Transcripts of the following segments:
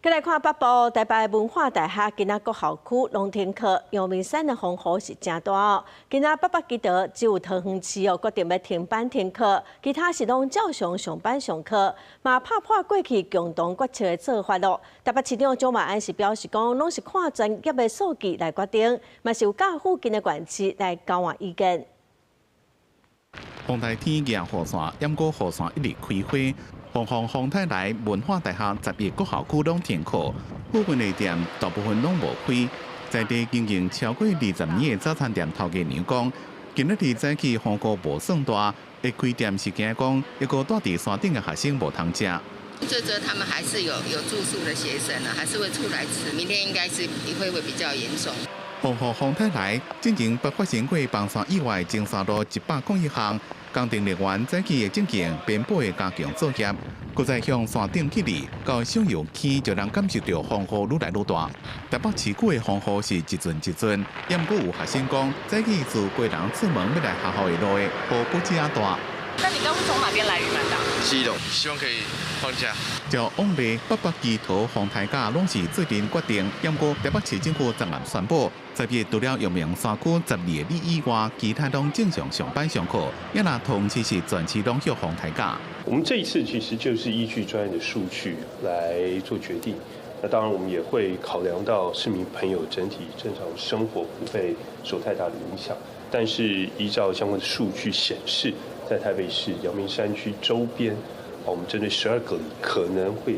再来看北部，台北文化大学今仔国校区龙田区阳明山的风雨是真大哦。今仔北北基德只有桃园市决定要停班停课，其他是拢照常上班上课，嘛拍破过去共同决策的做法咯。台北市长蒋万安是表示讲，拢是看专业的数据来决定，嘛是有甲附近的县市来交换意见。风台天夜雨线，淹过雨线一直开花。风台来文化大学10月国校区拢停课，部分的店大部分拢无开。在地经营超过20年的早餐店头家娘讲，今日早起风雨无算大，会开店是惊讲一个住伫山顶的学生无通食。最主要他们还是有住宿的学生啊，还是会出来吃。明天应该是会比较严重。风台来，进前不发生过崩山意外，前山路101项。工程人员早起的进行边坡的加强作业，搁再向山顶去里，到上游区就能感受到风雨愈来愈大。台北市区的风雨是一阵一阵，也毋过有学生讲，早起自归人出门要来学校的路的雨不止啊大。那你刚是从哪边来云南的？基隆，希望可以放假。照往例，北北基桃、丰台甲拢是最近决定，也毋过台北市政府昨晚宣布，10月除了阳明山区12里以外，其他拢正常上班上课，也若同期是全市拢向丰台甲。我们这一次其实就是依据专业的数据来做决定。那当然，我们也会考量到市民朋友整体正常生活不被受太大的影响。但是依照相关的数据显示，在台北市阳明山区周边，我们针对12个里可能会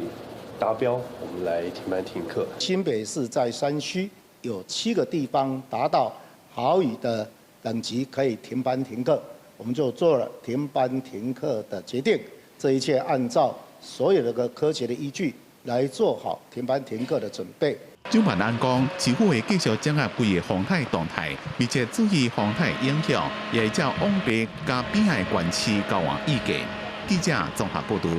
达标，我们来停班停课。新北市在山区有7个地方达到豪雨的等级，可以停班停课，我们就做了停班停课的决定。这一切按照所有的科学的依据来做好停班停课的准备。蒋万安讲，市府会继续掌握规个风台动态，并且注意风台影响，也会照往北加边海县市交换意见。记者综合报道。